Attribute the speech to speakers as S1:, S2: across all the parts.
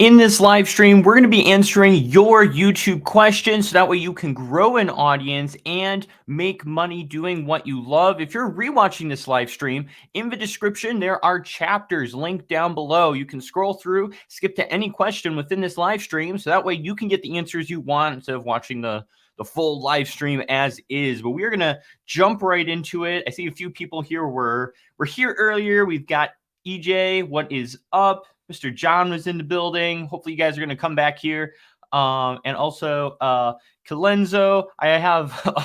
S1: In this live stream, we're going to be answering your YouTube questions so that way you can grow an audience and make money doing what you love. If you're rewatching this live stream, in the description, there are chapters linked down below. You can scroll through, skip to any question within this live stream so that way you can get the answers you want instead of watching the full live stream as is. But we're going to jump right into it. I see a few people here were here earlier. We've got EJ, what is up? Mr. John was in the building. Hopefully you guys are going to come back here. And also Calenzo, I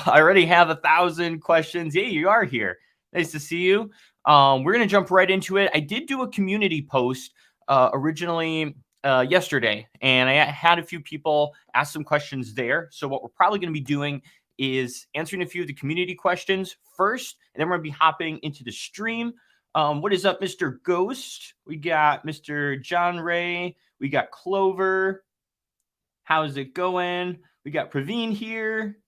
S1: already have 1,000 questions. Yeah, you are here. Nice to see you. We're going to jump right into it. I did do a community post originally yesterday, and I had a few people ask some questions there. So what we're probably going to be doing is answering a few of the community questions first, and then we're going to be hopping into the stream. What is up, Mr. Ghost? We got Mr. John Ray. We got Clover. How's it going? We got Praveen here.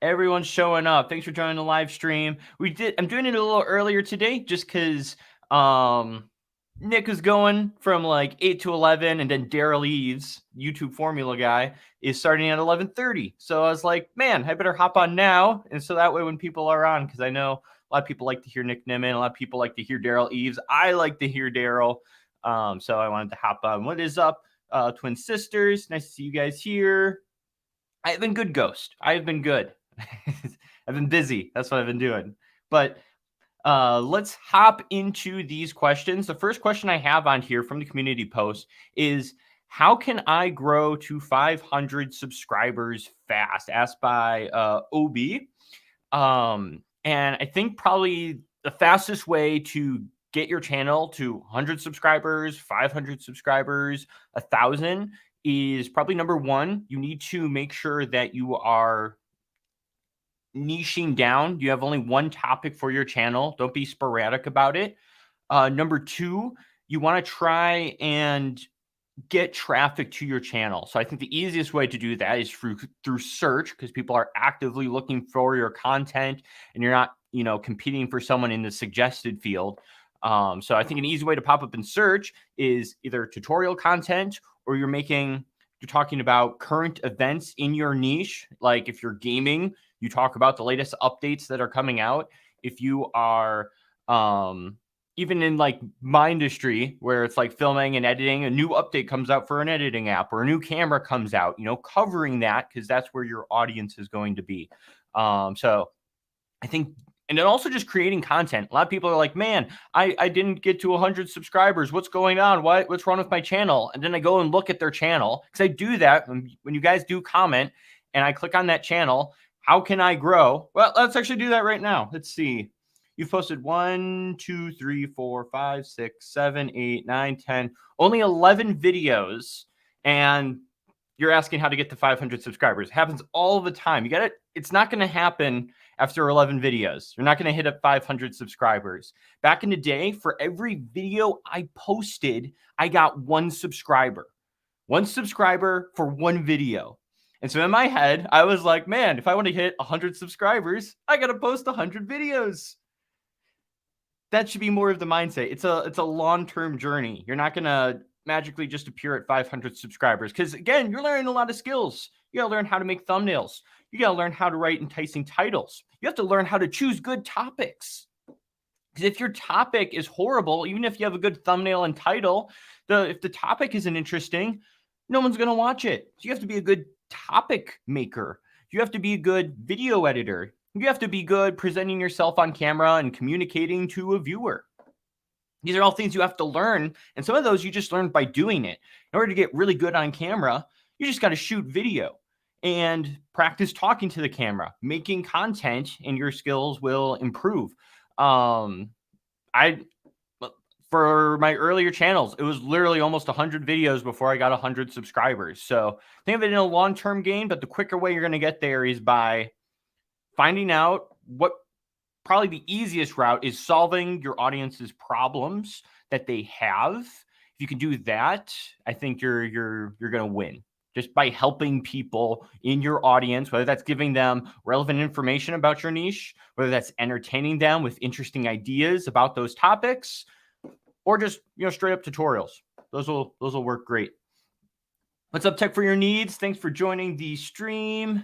S1: Everyone's showing up. Thanks for joining the live stream. I'm doing it a little earlier today just because Nick is going from like 8 to 11, and then Daryl Eves, YouTube formula guy, is starting at 11:30. So I was like, man, I better hop on now. And so that way when people are on, because I know a lot of people like to hear Nick Nimmin. A lot of people like to hear Daryl Eves. I like to hear Daryl. So I wanted to hop on. What is up, twin sisters? Nice to see you guys here. I've been good, Ghost. I've been good. I've been busy. That's what I've been doing. But let's hop into these questions. The first question I have on here from the community post is, how can I grow to 500 subscribers fast? Asked by OB. And I think probably the fastest way to get your channel to 100 subscribers, 500 subscribers, 1,000 is probably number one. You need to make sure that you are niching down. You have only one topic for your channel. Don't be sporadic about it. Number two, you want to try and get traffic to your channel. So I think the easiest way to do that is through search, because people are actively looking for your content and you're not, competing for someone in the suggested field. So I think an easy way to pop up in search is either tutorial content, or you're talking about current events in your niche. Like if you're gaming, you talk about the latest updates that are coming out. If you are, even in like my industry where it's like filming and editing, a new update comes out for an editing app or a new camera comes out, covering that, because that's where your audience is going to be. So I think, and then also just creating content. A lot of people are like, man, I didn't get to 100 subscribers. What's going on? What's wrong with my channel? And then I go and look at their channel, because I do that when you guys do comment and I click on that channel. How can I grow? Well, let's actually do that right now. Let's see. You've posted 1, 2, 3, 4, 5, 6, 7, 8, 9, 10, only 11 videos. And you're asking how to get to 500 subscribers. It happens all the time. It's not going to happen after 11 videos. You're not going to hit up 500 subscribers. Back in the day, for every video I posted, I got one subscriber. One subscriber for one video. And so in my head, I was like, man, if I want to hit 100 subscribers, I got to post 100 videos. That should be more of the mindset. It's a long-term journey. You're not going to magically just appear at 500 subscribers, because again, you're learning a lot of skills. You got to learn how to make thumbnails. You got to learn how to write enticing titles. You have to learn how to choose good topics. Because if your topic is horrible, even if you have a good thumbnail and title, if the topic isn't interesting, no one's going to watch it. So you have to be a good topic maker. You have to be a good video editor. You have to be good presenting yourself on camera and communicating to a viewer. These are all things you have to learn. And some of those you just learn by doing it. In order to get really good on camera, you just got to shoot video and practice talking to the camera, making content, and your skills will improve. For my earlier channels, it was literally almost 100 videos before I got 100 subscribers. So think of it in a long-term gain, but the quicker way you're going to get there is by finding out what probably the easiest route is solving your audience's problems that they have. If you can do that, I think you're going to win. Just by helping people in your audience, whether that's giving them relevant information about your niche, whether that's entertaining them with interesting ideas about those topics, or just, straight up tutorials. Those will work great. What's up, Tech for Your Needs? Thanks for joining the stream.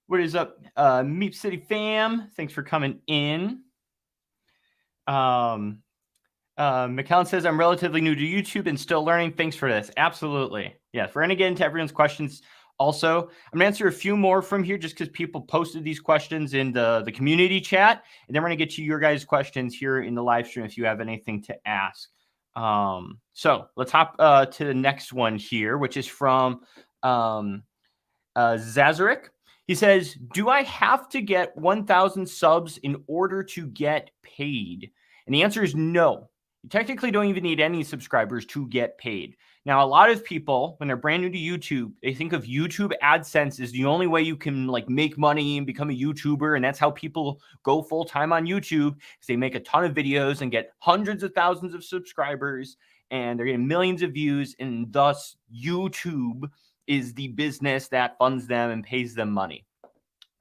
S1: What is up, Meep City fam? Thanks for coming in. McAllen says, I'm relatively new to YouTube and still learning. Thanks for this. Absolutely. Yeah, we're going to get into everyone's questions. Also, I'm going to answer a few more from here just because people posted these questions in the community chat. And then we're going to get to your guys' questions here in the live stream if you have anything to ask. So let's hop to the next one here, which is from Zazarek. He says, do I have to get 1,000 subs in order to get paid? And the answer is no. You technically don't even need any subscribers to get paid. Now, a lot of people, when they're brand new to YouTube, they think of YouTube AdSense as the only way you can make money and become a YouTuber. And that's how people go full time on YouTube, because they make a ton of videos and get hundreds of thousands of subscribers and they're getting millions of views. And thus YouTube is the business that funds them and pays them money.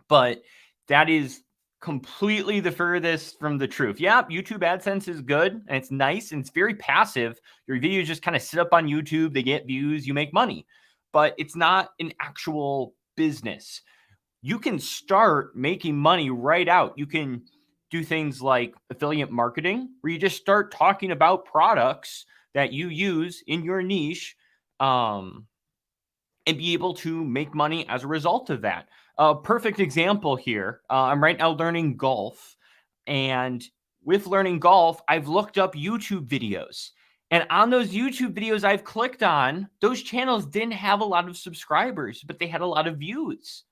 S1: But that is completely the furthest from the truth. Yeah, YouTube AdSense is good and it's nice and it's very passive. Your videos just kind of sit up on YouTube, they get views, you make money, but it's not an actual business. You can start making money right out. You can do things like affiliate marketing, where you just start talking about products that you use in your niche, and be able to make money as a result of that. A perfect example here, I'm right now learning golf, and with learning golf, I've looked up YouTube videos, and on those YouTube videos I've clicked on, those channels didn't have a lot of subscribers, but they had a lot of views.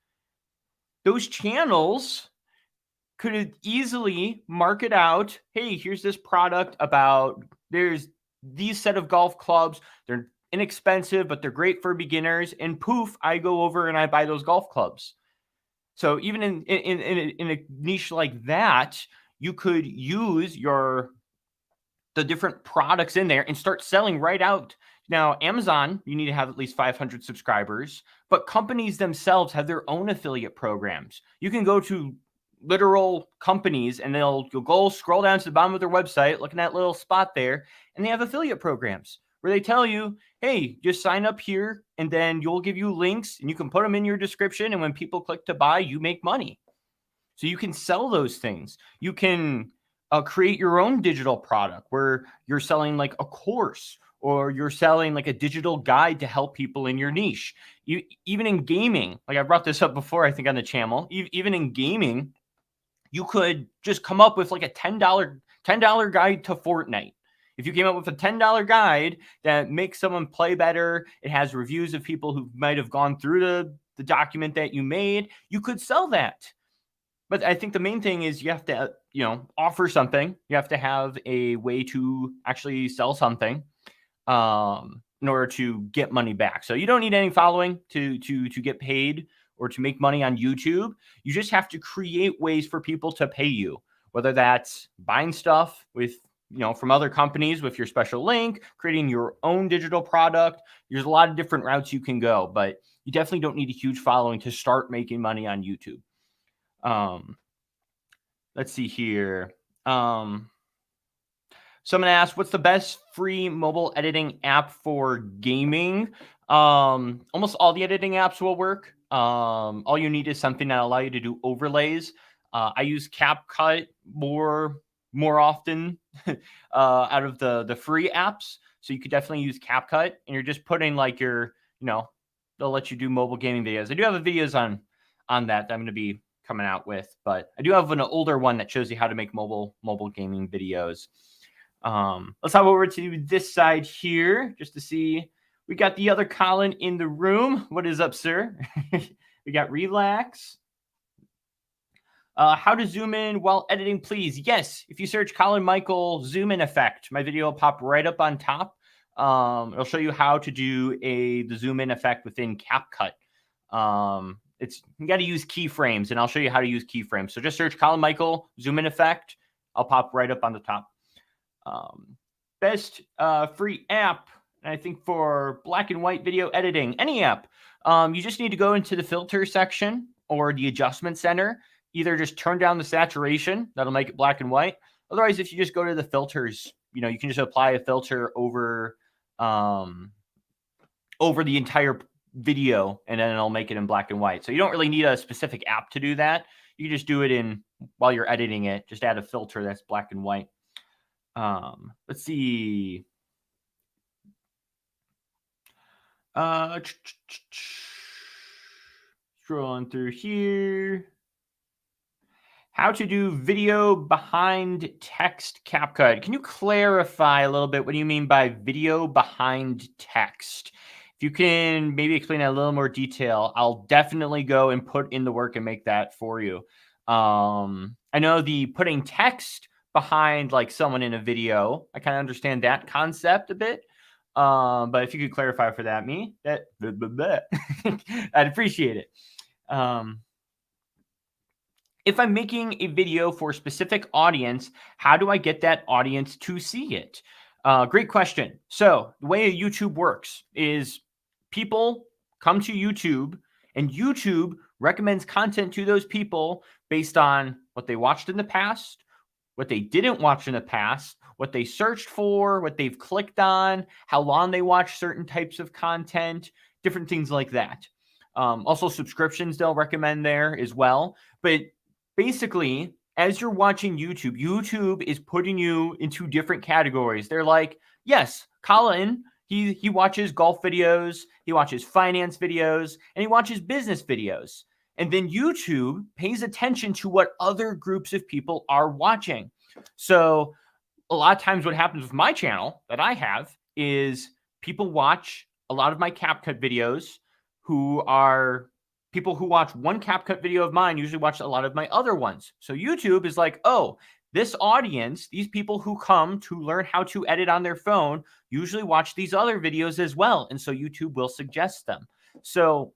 S1: Those channels could easily market out, hey, here's this product about, there's these set of golf clubs, they're inexpensive, but they're great for beginners, and poof, I go over and I buy those golf clubs. So even in a niche like that, you could use the different products in there and start selling right out. Now, Amazon, you need to have at least 500 subscribers, but companies themselves have their own affiliate programs. You can go to literal companies and you'll go scroll down to the bottom of their website, look in that little spot there, and they have affiliate programs where they tell you, hey, just sign up here and then you'll give you links and you can put them in your description. And when people click to buy, you make money. So you can sell those things. You can create your own digital product where you're selling a course, or you're selling a digital guide to help people in your niche. Even in gaming, I brought this up before, I think on the channel, even in gaming, you could just come up with a $10 guide to Fortnite. If you came up with a $10 guide that makes someone play better, it has reviews of people who might have gone through the document that you made, you could sell that. But I think the main thing is you have to, offer something. You have to have a way to actually sell something in order to get money back. So you don't need any following to get paid or to make money on YouTube. You just have to create ways for people to pay you, whether that's buying stuff with from other companies with your special link, creating your own digital product. There's a lot of different routes you can go, but you definitely don't need a huge following to start making money on YouTube. Let's see here. Someone asked, what's the best free mobile editing app for gaming? Almost all the editing apps will work. All you need is something that allow you to do overlays. I use CapCut more often out of the free apps. So you could definitely use CapCut, and you're just putting they'll let you do mobile gaming videos. I do have videos on that I'm going to be coming out with, but I do have an older one that shows you how to make mobile gaming videos. Let's hop over to this side here just to see. We got the other Colin in the room. What is up, sir? We got Relax. How to zoom in while editing, please. Yes, if you search Colin Michael zoom in effect, my video will pop right up on top. It'll show you how to do the zoom in effect within CapCut. You got to use keyframes, and I'll show you how to use keyframes. So just search Colin Michael zoom in effect. I'll pop right up on the top. Best free app, I think, for black and white video editing, any app. You just need to go into the filter section or the adjustment center. Either just turn down the saturation, that'll make it black and white. Otherwise, if you just go to the filters you know, you can just apply a filter over the entire video, and then it'll make it in black and white. So you don't really need a specific app to do that. You can just do it in while you're editing it. Just add a filter that's black and white. Let's see. Scrolling through here. How to do video behind text CapCut. Can you clarify a little bit what do you mean by video behind text? If you can maybe explain that a little more detail, I'll definitely go and put in the work and make that for you. I know the putting text behind like someone in a video, I kind of understand that concept a bit. But if you could clarify for that, I'd appreciate it. If I'm making a video for a specific audience, how do I get that audience to see it? Great question. So the way YouTube works is people come to YouTube, and YouTube recommends content to those people based on what they watched in the past, what they didn't watch in the past, what they searched for, what they've clicked on, how long they watch certain types of content, different things like that. Also subscriptions they'll recommend there as well. But basically, as you're watching YouTube, YouTube is putting you into different categories. They're like, yes, Colin, he watches golf videos, he watches finance videos, and he watches business videos. And then YouTube pays attention to what other groups of people are watching. So a lot of times what happens with my channel that I have is people watch a lot of my CapCut videos who are people who watch one CapCut video of mine usually watch a lot of my other ones. So YouTube is like, oh, this audience, these people who come to learn how to edit on their phone usually watch these other videos as well. And so YouTube will suggest them. So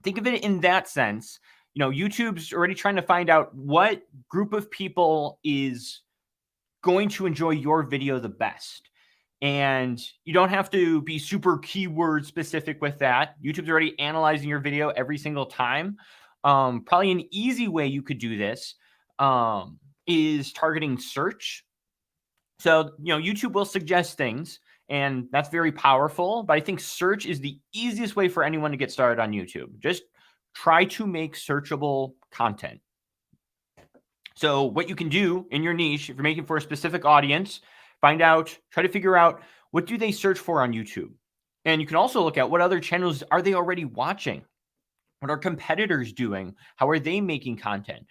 S1: think of it in that sense. You know, YouTube's already trying to find out what group of people is going to enjoy your video the best. And you don't have to be super keyword specific with that. YouTube's already analyzing your video every single time. Probably an easy way you could do this is targeting search. So, you know, YouTube will suggest things, and that's very powerful. But I think search is the easiest way for anyone to get started on YouTube. Just try to make searchable content. So what you can do in your niche, if you're making for a specific audience, try to figure out what do they search for on YouTube. And you can also look at what other channels are they already watching? What are competitors doing? How are they making content?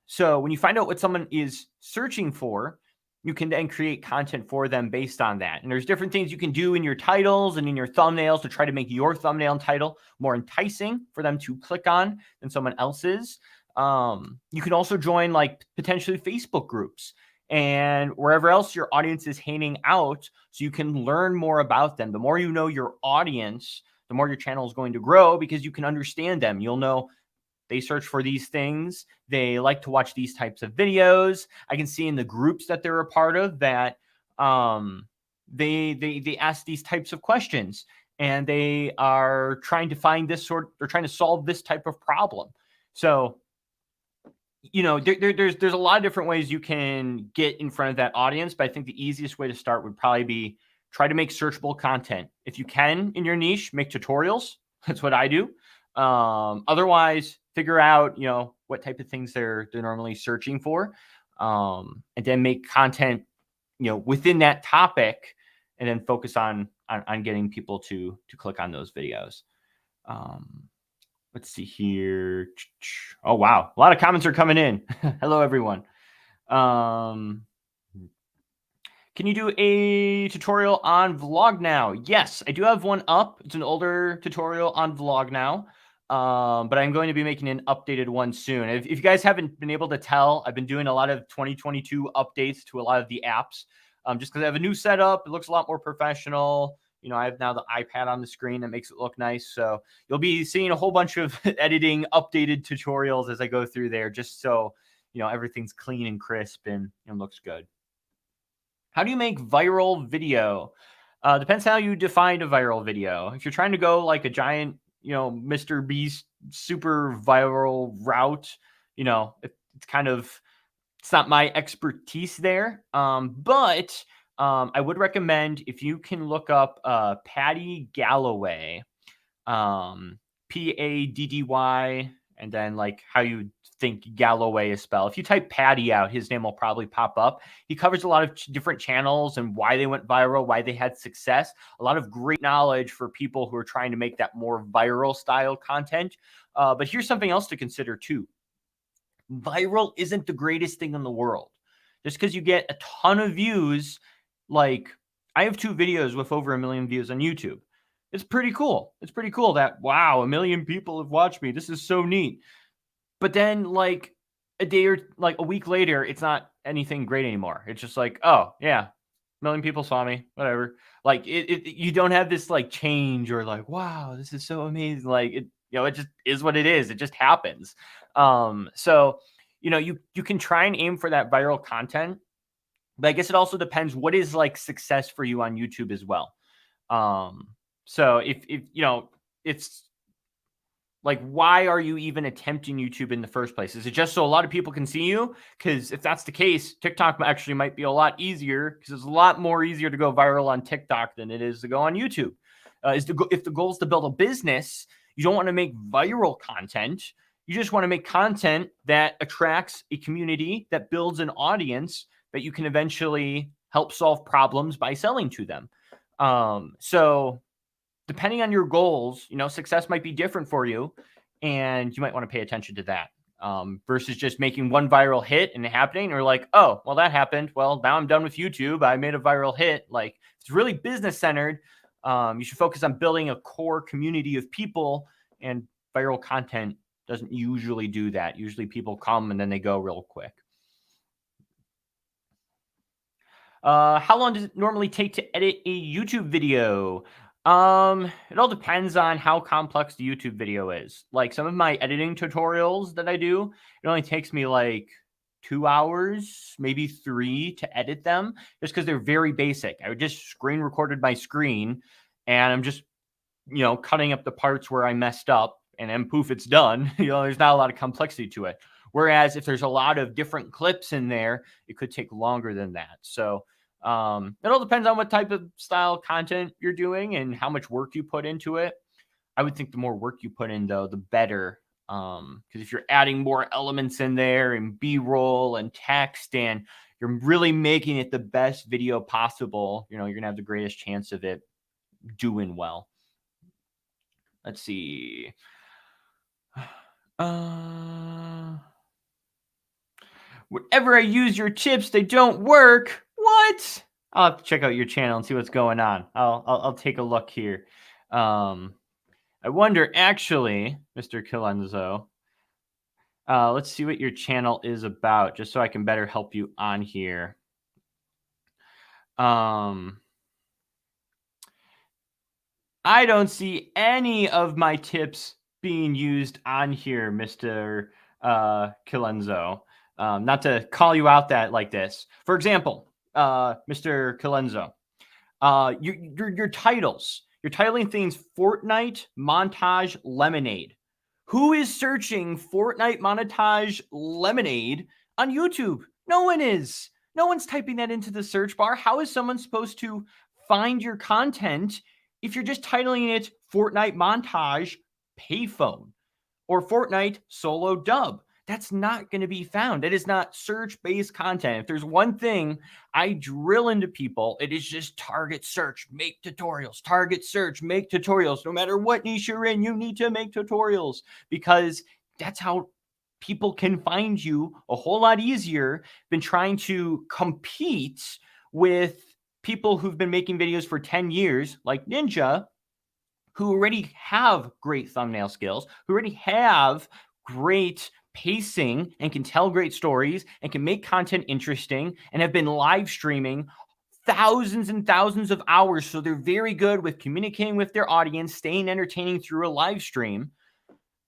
S1: So when you find out what someone is searching for, you can then create content for them based on that. And there's different things you can do in your titles and in your thumbnails to try to make your thumbnail and title more enticing for them to click on than someone else's. You can also join like potentially Facebook groups and wherever else your audience is hanging out so you can learn more about them. The more you know your audience, the more your channel is going to grow because you can understand them. You'll know they search for these things. They like to watch these types of videos. I can see in the groups that they're a part of that they ask these types of questions and they are trying to find they're trying to solve this type of problem. So, you know, there's a lot of different ways you can get in front of that audience, but I think the easiest way to start would probably be try to make searchable content. If you can in your niche, make tutorials. That's what I do. Otherwise, figure out, you know, what type of things they're normally searching for, and then make content, you know, within that topic, and then focus on getting people to click on those videos. Let's see here. Oh, wow. A lot of comments are coming in. Hello, everyone. Can you do a tutorial on Vlog Now? Yes, I do have one up. It's an older tutorial on Vlog Now, but I'm going to be making an updated one soon. If you guys haven't been able to tell, I've been doing a lot of 2022 updates to a lot of the apps just because I have a new setup. It looks a lot more professional. You know, I have now the iPad on the screen that makes it look nice. So you'll be seeing a whole bunch of editing updated tutorials as I go through there, just so, you know, everything's clean and crisp and looks good. How do you make viral video? Depends how you define a viral video. If you're trying to go like a giant, you know, Mr. Beast super viral route, you know, it's kind of It's not my expertise there. But I would recommend if you can look up Paddy Galloway, Paddy, and then like how you think Galloway is spelled. If you type Paddy out, his name will probably pop up. He covers a lot of different channels and why they went viral, why they had success. A lot of great knowledge for people who are trying to make that more viral style content. But here's something else to consider too. Viral isn't the greatest thing in the world. Just because you get a ton of views, like I have 2 videos with over 1 million views on YouTube. It's pretty cool. It's pretty cool that, wow, 1 million people have watched me. This is so neat. But then like a day or like a week later, it's not anything great anymore. It's just like, oh yeah, 1 million people saw me, whatever. Like you don't have this like change or like, wow, this is so amazing. Like it, it just is what it is. It just happens. So, you can try and aim for that viral content, but I guess it also depends what is like success for you on YouTube as well. So if it's like, why are you even attempting YouTube in the first place? Is it just so a lot of people can see you? Because if that's the case, TikTok actually might be a lot easier, because it's a lot more easier to go viral on TikTok than it is to go on YouTube. If the goal is to build a business, you don't want to make viral content. You just want to make content that attracts a community, that builds an audience that you can eventually help solve problems by selling to them. So depending on your goals, success might be different for you, and you might want to pay attention to that, versus just making one viral hit and happening, or like, oh, well, that happened. Well, now I'm done with YouTube. I made a viral hit. Like, it's really business centered. You should focus on building a core community of people, and viral content doesn't usually do that. Usually people come and then they go real quick. How long does it normally take to edit a YouTube video? It all depends on how complex the YouTube video is. Like some of my editing tutorials that I do, it only takes me like 2 hours, maybe 3 to edit them, just because they're very basic. I would just screen recorded my screen, and I'm just, cutting up the parts where I messed up, and then poof, it's done. There's not a lot of complexity to it. Whereas if there's a lot of different clips in there, it could take longer than that. So it all depends on what type of style content you're doing and how much work you put into it. I would think the more work you put in, though, the better. Because if you're adding more elements in there and B-roll and text, and you're really making it the best video possible, you're going to have the greatest chance of it doing well. Let's see. Whenever I use your tips, they don't work. What? I'll have to check out your channel and see what's going on. I'll take a look here. I wonder, actually, Mr. Kilenzo. Let's see what your channel is about, just so I can better help you on here. I don't see any of my tips being used on here, Mr. Kilenzo. Not to call you out like this. For example, Mr. Kilenzo, your titles. You're titling things Fortnite Montage Lemonade. Who is searching Fortnite Montage Lemonade on YouTube? No one is. No one's typing that into the search bar. How is someone supposed to find your content if you're just titling it Fortnite Montage Payphone or Fortnite Solo Dub? That's not going to be found. It is not search-based content. If there's one thing I drill into people, it is just target search, make tutorials. Target search, make tutorials. No matter what niche you're in, you need to make tutorials, because that's how people can find you a whole lot easier than trying to compete with people who've been making videos for 10 years, like Ninja, who already have great thumbnail skills, who already have great pacing and can tell great stories and can make content interesting and have been live streaming thousands and thousands of hours. So they're very good with communicating with their audience, staying entertaining through a live stream.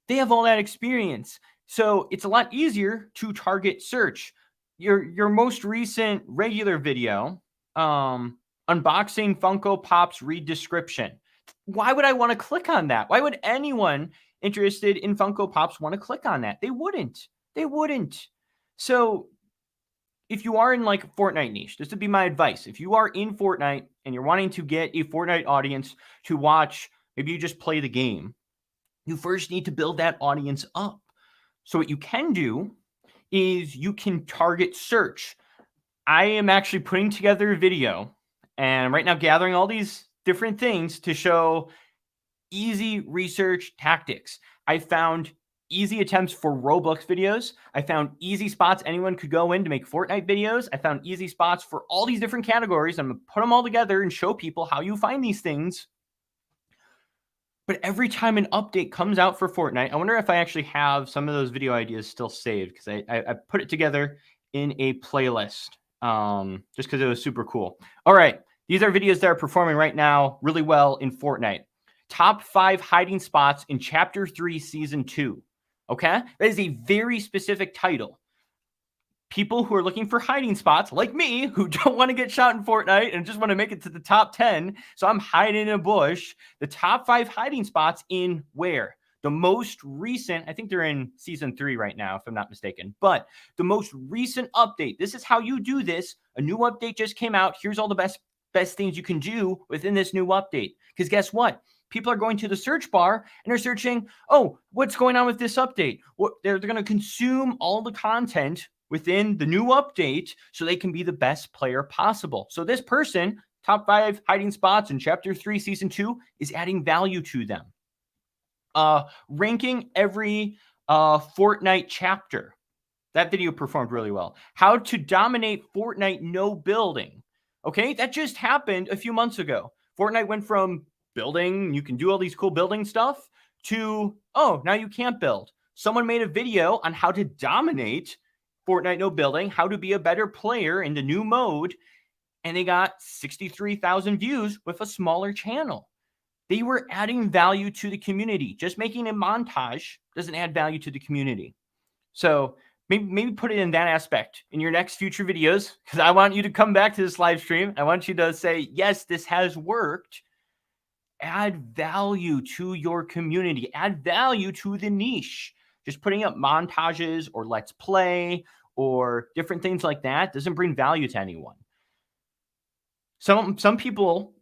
S1: They have all that experience. So it's a lot easier to target search. Your most recent regular video, unboxing Funko Pops, read description. Why would I want to click on that? Why would anyone interested in Funko Pops want to click on that? They wouldn't. So if you are in like a Fortnite niche, this would be my advice. If you are in Fortnite and you're wanting to get a Fortnite audience to watch, maybe you just play the game, you first need to build that audience up. So what you can do is you can target search. I am actually putting together a video and I'm right now gathering all these different things to show easy research tactics. I found easy attempts for Roblox videos. I found easy spots anyone could go in to make Fortnite videos. I found easy spots for all these different categories. I'm going to put them all together and show people how you find these things. But every time an update comes out for Fortnite, I wonder if I actually have some of those video ideas still saved, because I put it together in a playlist just because it was super cool. All right. These are videos that are performing right now really well in Fortnite. Top 5 hiding spots in Chapter 3, Season 2. Okay? That is a very specific title. People who are looking for hiding spots, like me, who don't want to get shot in Fortnite and just want to make it to the top 10, so I'm hiding in a bush. The top 5 hiding spots in where? The most recent, I think they're in Season 3 right now, if I'm not mistaken, but the most recent update. This is how you do this. A new update just came out. Here's all the best things you can do within this new update. Because guess what? People are going to the search bar and they're searching, oh, what's going on with this update? They're going to consume all the content within the new update so they can be the best player possible. So this person, top 5 hiding spots in Chapter 3, Season 2, is adding value to them. Ranking every Fortnite chapter. That video performed really well. How to dominate Fortnite no building. Okay, that just happened a few months ago. Fortnite went from building, you can do all these cool building stuff, to, oh, now you can't build. Someone made a video on how to dominate Fortnite no building, how to be a better player in the new mode, and they got 63,000 views with a smaller channel. They were adding value to the community. Just making a montage doesn't add value to the community. So maybe put it in that aspect in your next future videos, because I want you to come back to this live stream. I want you to say, yes, this has worked. Add value to your community. Add value to the niche. Just putting up montages or let's play or different things like that doesn't bring value to anyone. Some people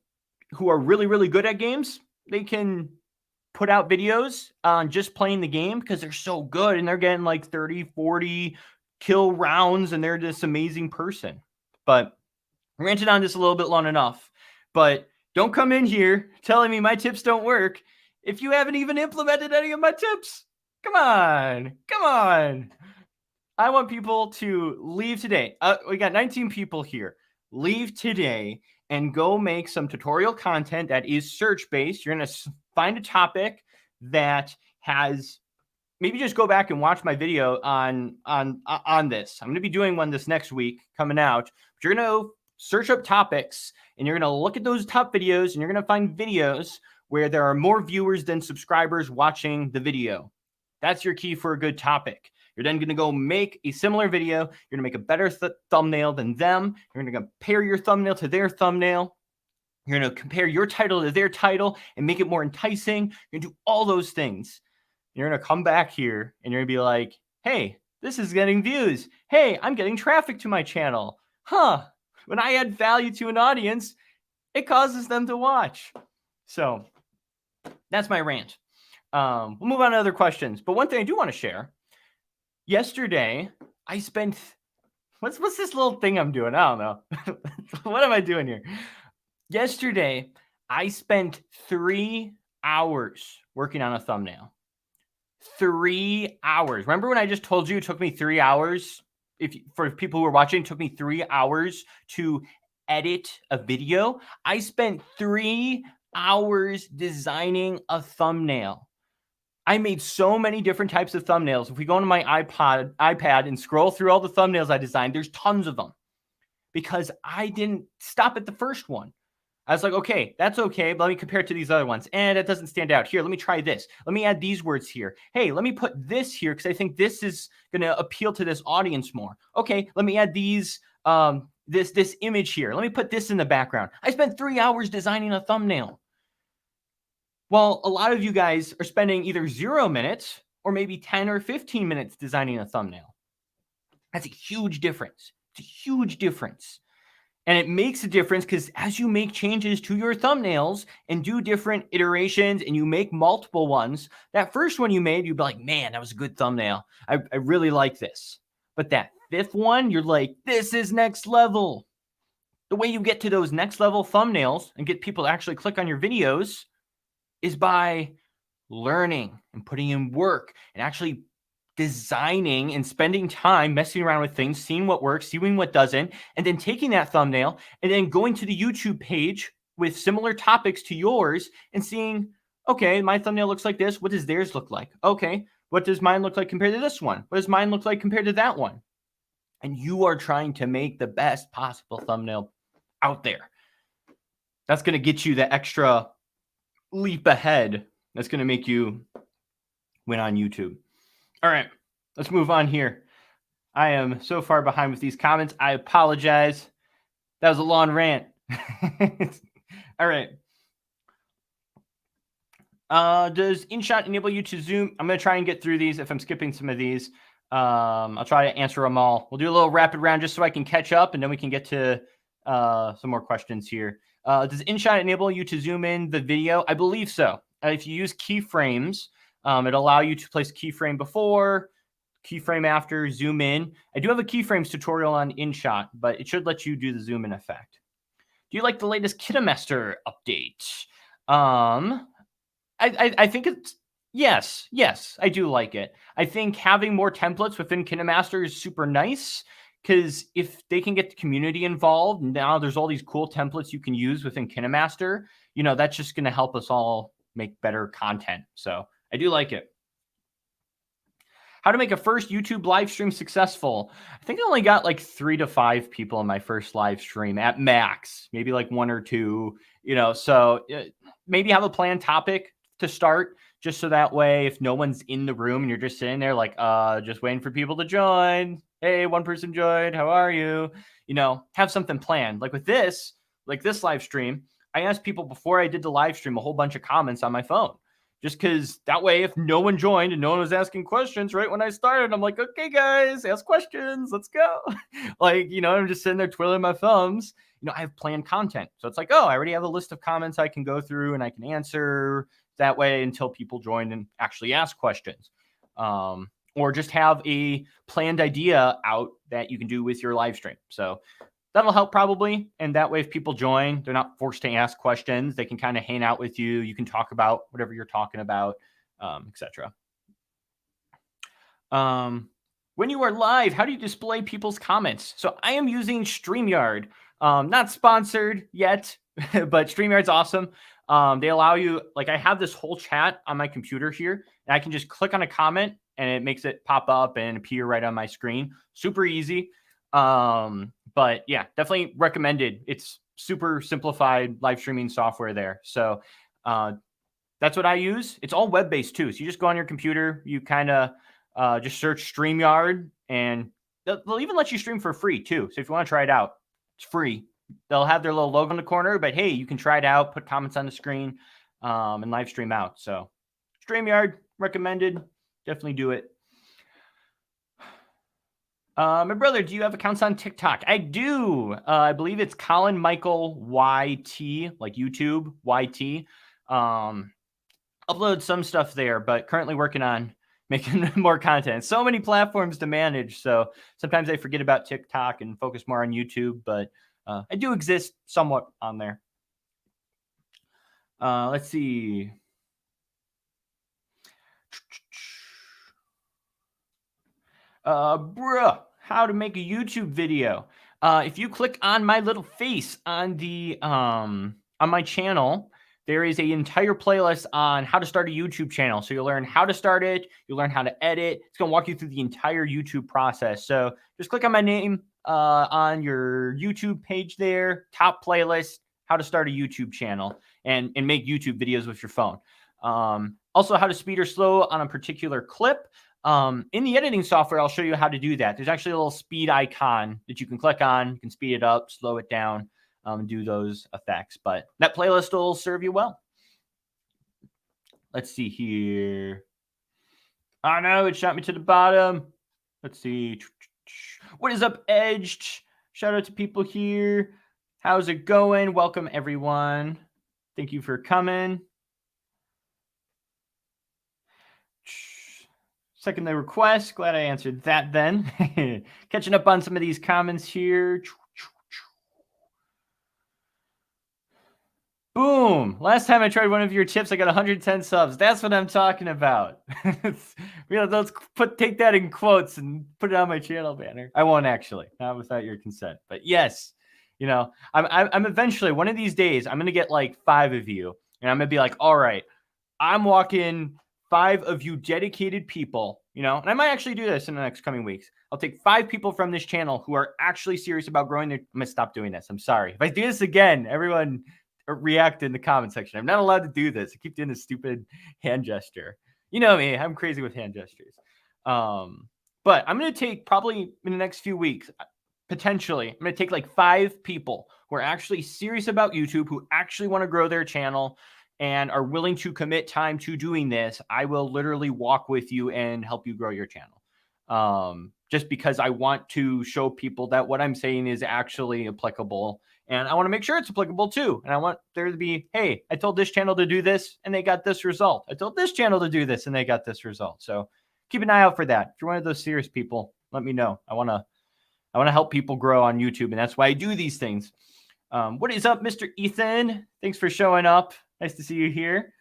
S1: who are really, really good at games, they can put out videos on just playing the game because they're so good and they're getting like 30, 40 kill rounds and they're this amazing person. But I ranted on this a little bit long enough. But don't come in here telling me my tips don't work if you haven't even implemented any of my tips. Come on. I want people to leave today. We got 19 people here. Leave today and go make some tutorial content that is search-based. You're going to find a topic that has, maybe just go back and watch my video on this. I'm going to be doing one this next week coming out. But you're going to search up topics and you're going to look at those top videos and you're going to find videos where there are more viewers than subscribers watching the video. That's your key for a good topic. You're then going to go make a similar video. You're going to make a better thumbnail than them. You're going to compare your thumbnail to their thumbnail. You're going to compare your title to their title and make it more enticing. You're going to do all those things. You're going to come back here and you're going to be like, hey, this is getting views. Hey, I'm getting traffic to my channel. Huh. When I add value to an audience, it causes them to watch. So that's my rant. We'll move on to other questions. But one thing I do want to share. Yesterday, I spent, what's this little thing I'm doing? I don't know. What am I doing here? Yesterday, I spent 3 hours working on a thumbnail. 3 hours. Remember when I just told you it took me 3 hours? For people who are watching, it took me 3 hours to edit a video. I spent 3 hours designing a thumbnail. I made so many different types of thumbnails. If we go into my iPad and scroll through all the thumbnails I designed, there's tons of them because I didn't stop at the first one. I was like, okay, that's okay, but let me compare it to these other ones. And that doesn't stand out. Here, let me try this. Let me add these words here. Hey, let me put this here because I think this is going to appeal to this audience more. Okay, let me add these, this image here. Let me put this in the background. I spent 3 hours designing a thumbnail. Well, a lot of you guys are spending either 0 minutes or maybe 10 or 15 minutes designing a thumbnail. That's a huge difference. It's a huge difference. And it makes a difference because as you make changes to your thumbnails and do different iterations and you make multiple ones, that first one you made, you'd be like, man, that was a good thumbnail. I really like this. But that fifth one, you're like, this is next level. The way you get to those next level thumbnails and get people to actually click on your videos is by learning and putting in work and actually designing and spending time messing around with things, seeing what works, seeing what doesn't, and then taking that thumbnail and then going to the YouTube page with similar topics to yours and seeing, okay, my thumbnail looks like this. What does theirs look like? Okay, what does mine look like compared to this one? What does mine look like compared to that one? And you are trying to make the best possible thumbnail out there. That's going to get you the extra leap ahead. That's going to make you win on YouTube. All right, let's move on here. I am so far behind with these comments. I apologize. That was a long rant. All right. Does InShot enable you to zoom? I'm going to try and get through these. If I'm skipping some of these, I'll try to answer them all. We'll do a little rapid round just so I can catch up, and then we can get to some more questions here. Does InShot enable you to zoom in the video? I believe so. If you use keyframes, it'll allow you to place keyframe before, keyframe after, zoom in. I do have a keyframes tutorial on InShot, but it should let you do the zoom in effect. Do you like the latest KineMaster update? I think it's yes, I do like it. I think having more templates within KineMaster is super nice because if they can get the community involved, now there's all these cool templates you can use within KineMaster. That's just going to help us all make better content. So I do like it. How to make a first YouTube live stream successful. I think I only got like 3 to 5 people in my first live stream at max, maybe like 1 or 2, so maybe have a planned topic to start just so that way if no one's in the room and you're just sitting there like, just waiting for people to join. Hey, one person joined. How are you? Have something planned. Like with this live stream, I asked people before I did the live stream a whole bunch of comments on my phone. Just because that way, if no one joined and no one was asking questions right when I started, I'm like, okay, guys, ask questions. Let's go. I'm just sitting there twiddling my thumbs. I have planned content. So it's like, oh, I already have a list of comments I can go through and I can answer that way until people join and actually ask questions. Or just have a planned idea out that you can do with your live stream. So that'll help probably. And that way, if people join, they're not forced to ask questions. They can kind of hang out with you. You can talk about whatever you're talking about, etc. When you are live, how do you display people's comments? So I am using StreamYard. Not sponsored yet, but StreamYard's awesome. They allow you, I have this whole chat on my computer here, and I can just click on a comment, and it makes it pop up and appear right on my screen. Super easy. But yeah, definitely recommended. It's super simplified live streaming software there. So that's what I use. It's all web-based too. So you just go on your computer, you kind of just search StreamYard, and they'll even let you stream for free too. So if you want to try it out, it's free. They'll have their little logo in the corner, but hey, you can try it out, put comments on the screen, and live stream out. So StreamYard, recommended. Definitely do it. My brother, do you have accounts on TikTok? I do. I believe it's Colin Michael YT, like YouTube YT. Upload some stuff there, but currently working on making more content. So many platforms to manage. So sometimes I forget about TikTok and focus more on YouTube, but I do exist somewhat on there. Let's see. Bruh, how to make a YouTube video. If you click on my little face on the on my channel, there is an entire playlist on how to start a YouTube channel. So you'll learn how to start it, you'll learn how to edit. It's gonna walk you through the entire YouTube process. So just click on my name on your YouTube page there, top playlist, how to start a YouTube channel and make YouTube videos with your phone. Also how to speed or slow on a particular clip. In the editing software, I'll show you how to do that. There's actually a little speed icon that you can click on. You can speed it up, slow it down, do those effects. But that playlist will serve you well. Let's see here. Oh, no, it shot me to the bottom. Let's see. What is up, Edged? Shout out to people here. How's it going? Welcome, everyone. Thank you for coming. Second the request. Glad I answered that then. Catching up on some of these comments here. Boom. Last time I tried one of your tips, I got 110 subs. That's what I'm talking about. Let's take that in quotes and put it on my channel banner. I won't actually, not without your consent. But yes, I'm eventually, one of these days, I'm going to get like 5 of you. And I'm going to be like, all right, I'm walking 5 of you dedicated people, and I might actually do this in the next coming weeks. I'll take 5 people from this channel who are actually serious about growing their, I'm going to stop doing this. I'm sorry. If I do this again, everyone react in the comment section. I'm not allowed to do this. I keep doing this stupid hand gesture. You know me, I'm crazy with hand gestures. But I'm going to take probably in the next few weeks, potentially, I'm going to take like 5 people who are actually serious about YouTube, who actually want to grow their channel and are willing to commit time to doing this. I will literally walk with you and help you grow your channel. Just because I want to show people that what I'm saying is actually applicable. And I want to make sure it's applicable too. And I want there to be, hey, I told this channel to do this and they got this result. I told this channel to do this and they got this result. So keep an eye out for that. If you're one of those serious people, let me know. I want to help people grow on YouTube. And that's why I do these things. What is up, Mr. Ethan? Thanks for showing up. Nice to see you here.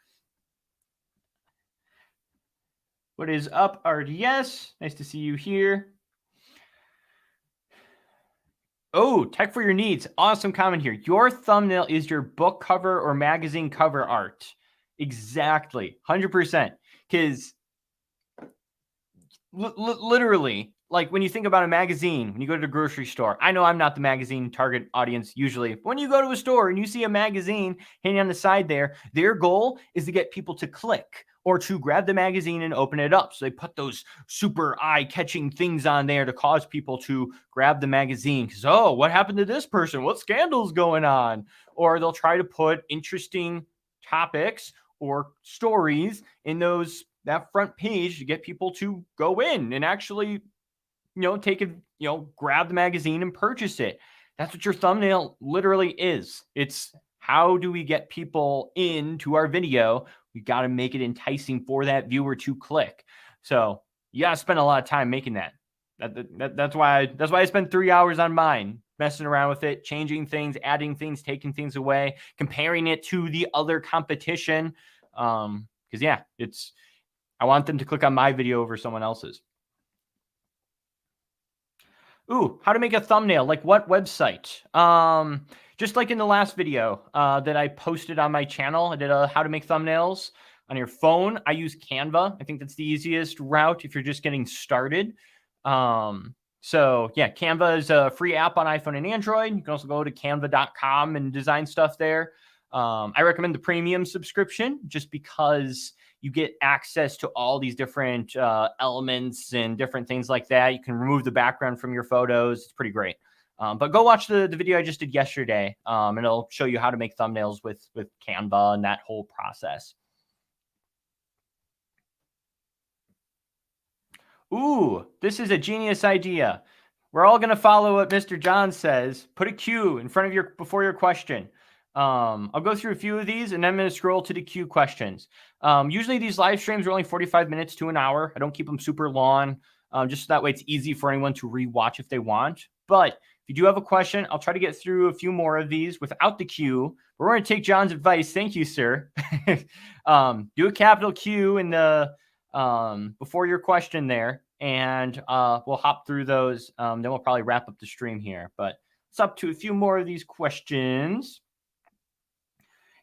S1: What is up, RDS? Nice to see you here. Oh, tech for your needs. Awesome comment here. Your thumbnail is your book cover or magazine cover art. Exactly. 100%. Because literally, like when you think about a magazine, when you go to the grocery store, I know I'm not the magazine target audience usually, but when you go to a store and you see a magazine hanging on the side there, their goal is to get people to click or to grab the magazine and open it up. So they put those super eye-catching things on there to cause people to grab the magazine because, oh, what happened to this person? What scandal's going on? Or they'll try to put interesting topics or stories in that front page to get people to go in and actually, take it, grab the magazine and purchase it. That's what your thumbnail literally is. It's how do we get people into our video? We got to make it enticing for that viewer to click. So you got to spend a lot of time making that. That's why I spend 3 hours on mine, messing around with it, changing things, adding things, taking things away, comparing it to the other competition. Because I want them to click on my video over someone else's. Ooh, how to make a thumbnail, like what website? Just like in the last video that I posted on my channel, I did a how to make thumbnails on your phone. I use Canva. I think that's the easiest route if you're just getting started. So yeah, Canva is a free app on iPhone and Android. You can also go to canva.com and design stuff there. I recommend the premium subscription just because you get access to all these different elements and different things like that. You can remove the background from your photos. It's pretty great. But go watch the video I just did yesterday, and it'll show you how to make thumbnails with Canva and that whole process. Ooh, this is a genius idea. We're all going to follow what Mr. John says. Put a Q in front of before your question. I'll go through a few of these and then I'm going to scroll to the Q questions. Usually these live streams are only 45 minutes to an hour. I don't keep them super long, just so that way it's easy for anyone to rewatch if they want. But if you do have a question, I'll try to get through a few more of these without the Q. We're going to take John's advice. Thank you, sir. Do a capital Q in the before your question there, and we'll hop through those. Then we'll probably wrap up the stream here. But it's up to a few more of these questions.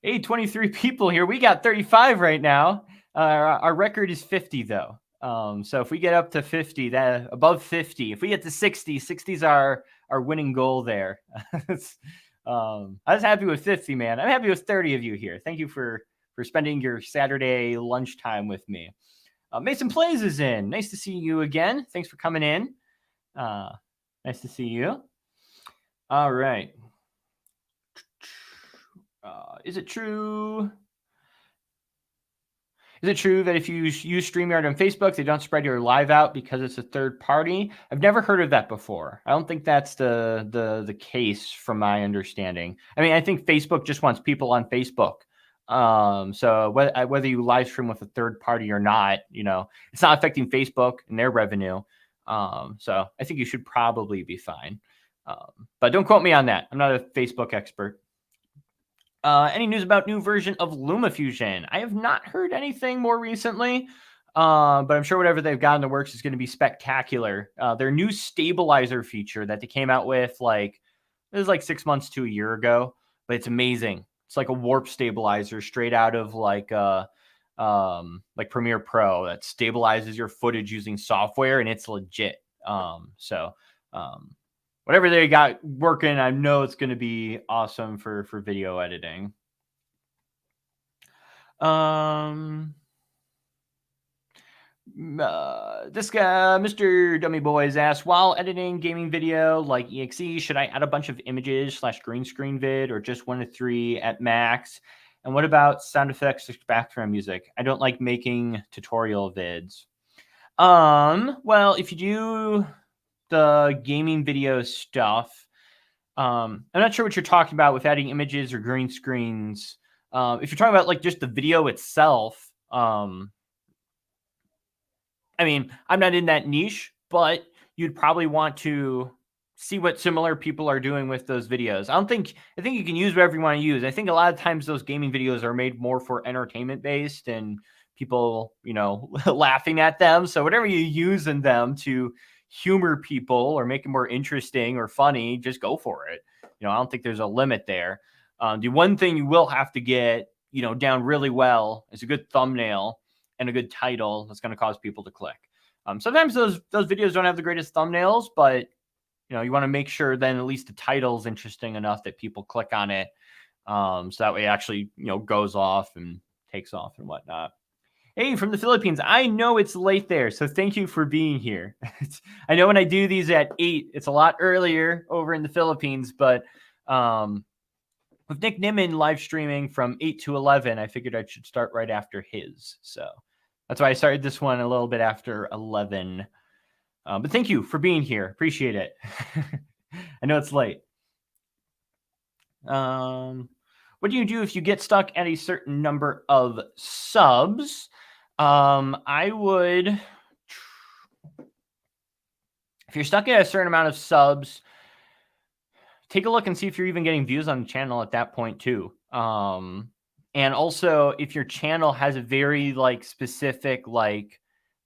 S1: Hey, 23 people here. We got 35 right now. Our record is 50 though. So if we get up to 50, that above 50, if we get to 60, 60 is our winning goal there. I was happy with 50, man. I'm happy with 30 of you here. Thank you for spending your Saturday lunchtime with me. Mason Plays is in. Nice to see you again. Thanks for coming in. Nice to see you. All right. Is it true? Is it true that if you use StreamYard on Facebook, they don't spread your live out because it's a third party? I've never heard of that before. I don't think that's the case from my understanding. I mean, I think Facebook just wants people on Facebook. So whether you live stream with a third party or not, it's not affecting Facebook and their revenue. So I think you should probably be fine. But don't quote me on that. I'm not a Facebook expert. Any news about new version of LumaFusion? I have not heard anything more recently, but I'm sure whatever they've got in the works is going to be spectacular. Their new stabilizer feature that they came out with it was like 6 months to a year ago, but it's amazing. It's like a warp stabilizer straight out of like Premiere Pro that stabilizes your footage using software, and it's legit. Whatever they got working, I know it's going to be awesome for video editing. This guy, Mr. Dummy Boys, asks, while editing gaming video like EXE, should I add a bunch of images / green screen vid or just 1 to 3 at max? And what about sound effects / background music? I don't like making tutorial vids. Well, if you do the gaming video stuff, I'm not sure what you're talking about with adding images or green screens. If you're talking about like just the video itself, I mean, I'm not in that niche, but you'd probably want to see what similar people are doing with those videos. I think you can use whatever you want to use. I think a lot of times those gaming videos are made more for entertainment based and people, laughing at them. So whatever you use in them to humor people or make it more interesting or funny, just go for it. I don't think there's a limit there. The one thing you will have to get, down really well is a good thumbnail and a good title that's going to cause people to click. Sometimes those videos don't have the greatest thumbnails, but you want to make sure then at least the title's interesting enough that people click on it. So that way it actually, goes off and takes off and whatnot. Hey, from the Philippines. I know it's late there, so thank you for being here. I know when I do these at 8, it's a lot earlier over in the Philippines, but with Nick Nimmin live streaming from 8 to 11, I figured I should start right after his. So that's why I started this one a little bit after 11. But thank you for being here. Appreciate it. I know it's late. What do you do if you get stuck at a certain number of subs? I would, if you're stuck at a certain amount of subs, take a look and see if you're even getting views on the channel at that point too. And also if your channel has a very specific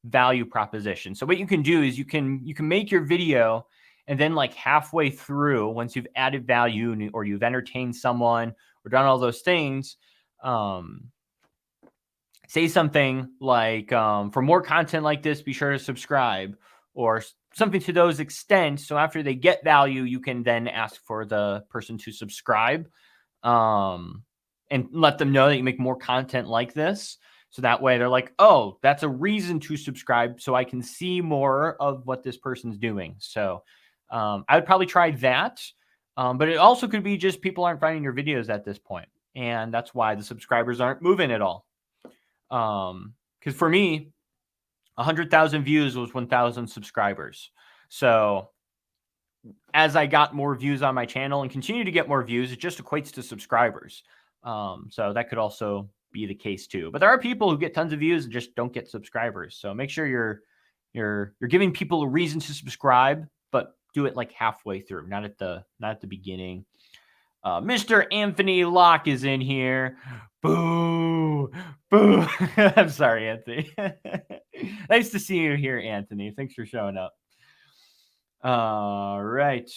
S1: value proposition. So what you can do is you can make your video and then halfway through, once you've added value or you've entertained someone or done all those things, say something like, for more content like this, be sure to subscribe, or something to those extents. So after they get value, you can then ask for the person to subscribe, and let them know that you make more content like this. So that way they're like, oh, that's a reason to subscribe, so I can see more of what this person's doing. So I would probably try that. But it also could be just people aren't finding your videos at this point, and that's why the subscribers aren't moving at all. Because for me, 100,000 views was 1,000 subscribers. So as I got more views on my channel and continue to get more views, it just equates to subscribers. So that could also be the case too. But there are people who get tons of views and just don't get subscribers. So make sure you're giving people a reason to subscribe, but do it halfway through, not at the beginning. Mr. Anthony Locke is in here. Boo, boo. I'm sorry, Anthony. Nice to see you here, Anthony. Thanks for showing up. All right.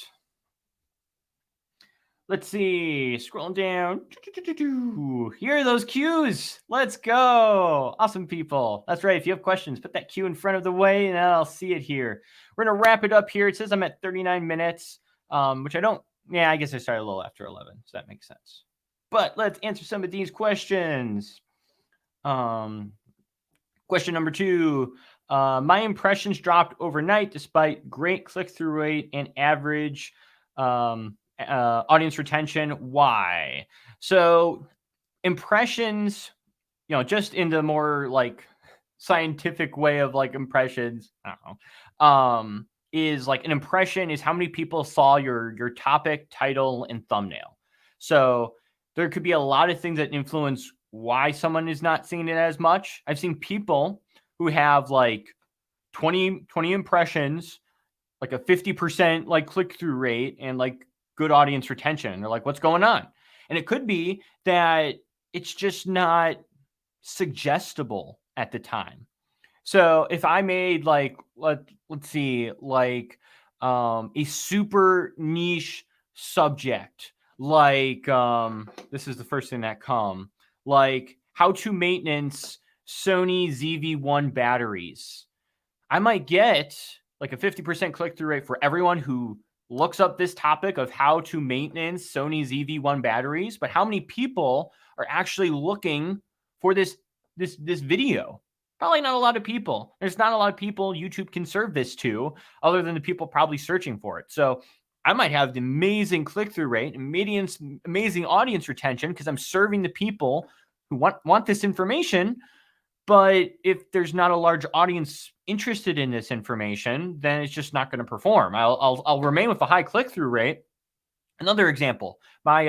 S1: Let's see. Scrolling down. Here are those cues. Let's go. Awesome people. That's right. If you have questions, put that cue in front of the way and I'll see it here. We're going to wrap it up here. It says I'm at 39 minutes, which I don't. Yeah, I guess I started a little after 11, so that makes sense. But let's answer some of these questions. Question number 2. My impressions dropped overnight despite great click-through rate and average audience retention. Why? So impressions just in the more like scientific way of like impressions, I don't know, is like an impression is how many people saw your topic, title, and thumbnail. So there could be a lot of things that influence why someone is not seeing it as much. I've seen people who have like 20 impressions, like a 50% like click-through rate and like good audience retention. And they're like, what's going on? And it could be that it's just not suggestible at the time. So if I made like let's see, like a super niche subject, like this is the first thing that come, like how to maintenance Sony ZV-1 batteries, I might get like a 50% click-through rate for everyone who looks up this topic of how to maintenance Sony ZV-1 batteries, but how many people are actually looking for this video? Probably not a lot of people. There's not a lot of people YouTube can serve this to, other than the people probably searching for it. So I might have the amazing click-through rate, amazing audience retention because I'm serving the people who want this information. But if there's not a large audience interested in this information, then it's just not going to perform. I'll remain with a high click-through rate. Another example, my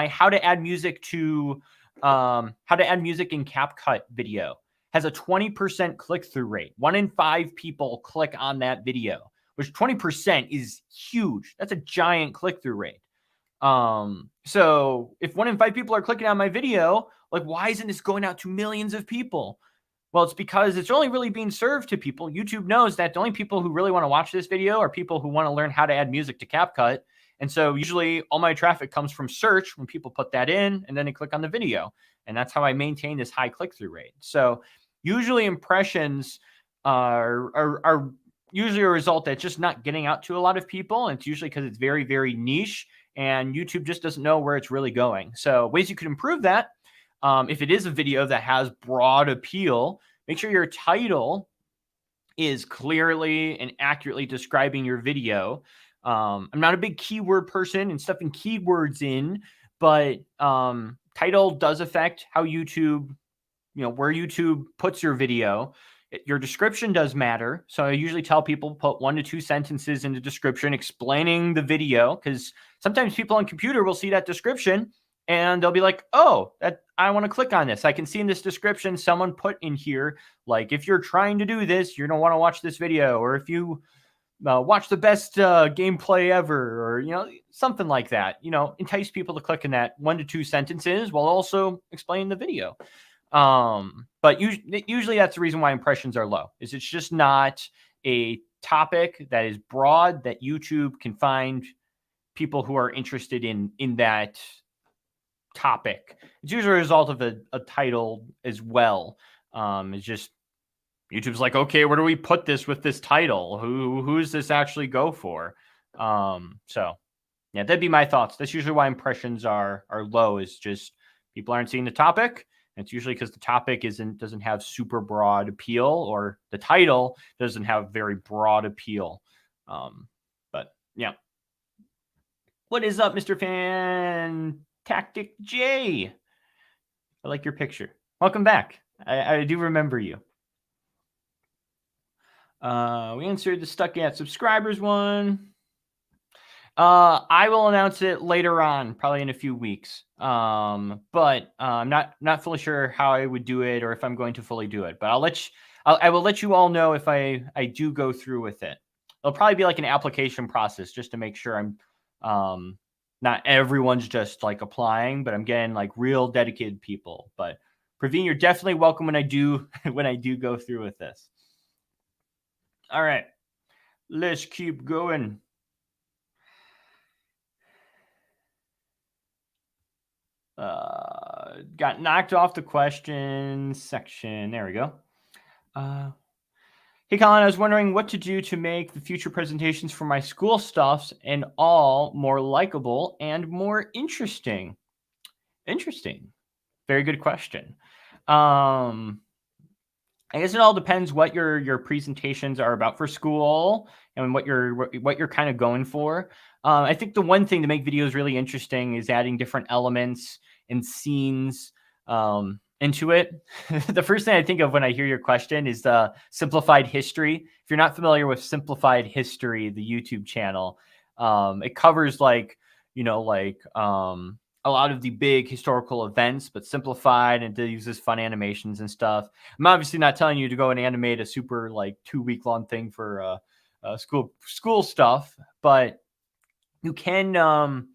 S1: how to add music in CapCut video has a 20% click-through rate. 1 in 5 people click on that video, which 20% is huge. That's a giant click-through rate. So if 1 in 5 people are clicking on my video, like, why isn't this going out to millions of people? Well, it's because it's only really being served to people. YouTube knows that the only people who really want to watch this video are people who want to learn how to add music to CapCut. And so usually all my traffic comes from search when people put that in and then they click on the video. And that's how I maintain this high click-through rate. So usually impressions are usually a result that's just not getting out to a lot of people. And it's usually because it's very, very niche and YouTube just doesn't know where it's really going. So ways you could improve that. If it is a video that has broad appeal, make sure your title is clearly and accurately describing your video. I'm not a big keyword person and stuffing keywords in, but title does affect how YouTube, where YouTube puts your video. Your description does matter. So I usually tell people put 1 to 2 sentences in the description explaining the video, because sometimes people on computer will see that description and they'll be like, oh, I want to click on this. I can see in this description someone put in here, like, if you're trying to do this, you're going to want to watch this video. Or if you watch the best gameplay ever, or, something like that, entice people to click in that 1 to 2 sentences while also explaining the video. But usually that's the reason why impressions are low, is it's just not a topic that is broad that YouTube can find people who are interested in that topic. It's usually a result of a title as well. It's just YouTube's like, okay, where do we put this with this title? Who does this actually go for? So yeah, that'd be my thoughts. That's usually why impressions are low, is just people aren't seeing the topic. And it's usually because the topic doesn't have super broad appeal, or the title doesn't have very broad appeal. But yeah. What is up, Mr. Tactic J? I like your picture. Welcome back. I do remember you. We answered the stuck at subscribers one. I will announce it later on, probably in a few weeks. But I'm not fully sure how I would do it, or if I'm going to fully do it. But I will let you all know if I do go through with it. It'll probably be like an application process, just to make sure I'm not everyone's just like applying, but I'm getting like real dedicated people. But Praveen, you're definitely welcome when I do go through with this. All right, let's keep going. Got knocked off the questions section. There we go. Hey, Colin, I was wondering what to do to make the future presentations for my school stuffs and all more likable and more interesting. Interesting. Very good question. I guess it all depends what your presentations are about for school and what you're kind of going for. I think the one thing to make videos really interesting is adding different elements and scenes. into it, the first thing I think of when I hear your question is simplified history. If you're not familiar with simplified history, the YouTube channel, it covers like, a lot of the big historical events, but simplified, and it uses fun animations and stuff. I'm obviously not telling you to go and animate a super like 2 week long thing for school stuff, but you can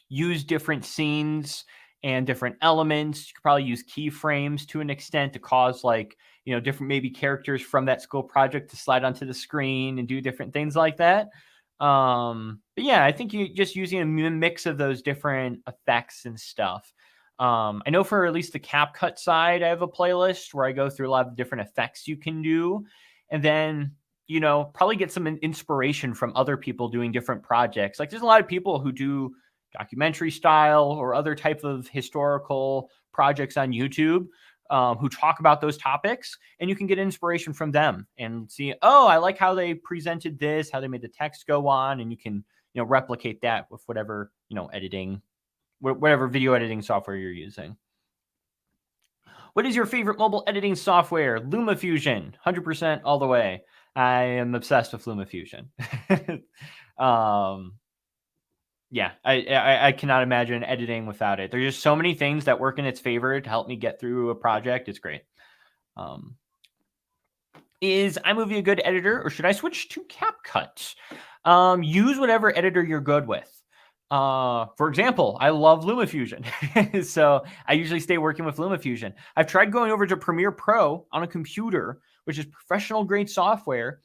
S1: use different scenes and different elements. You could probably use keyframes to an extent to cause like, different maybe characters from that school project to slide onto the screen and do different things like that. But yeah, I think you just using a mix of those different effects and stuff. I know for at least the CapCut side, I have a playlist where I go through a lot of different effects you can do. And then, probably get some inspiration from other people doing different projects. Like there's a lot of people who do documentary style or other type of historical projects on YouTube who talk about those topics, and you can get inspiration from them and see, oh, I like how they presented this, how they made the text go on, and you can, replicate that with whatever, editing, whatever video editing software you're using. What is your favorite mobile editing software? LumaFusion, 100% all the way. I am obsessed with LumaFusion. Yeah, I cannot imagine editing without it. There's just so many things that work in its favor to help me get through a project. It's great. Is iMovie a good editor, or should I switch to CapCut? Use whatever editor you're good with. For example, I love LumaFusion. So I usually stay working with LumaFusion. I've tried going over to Premiere Pro on a computer, which is professional grade software.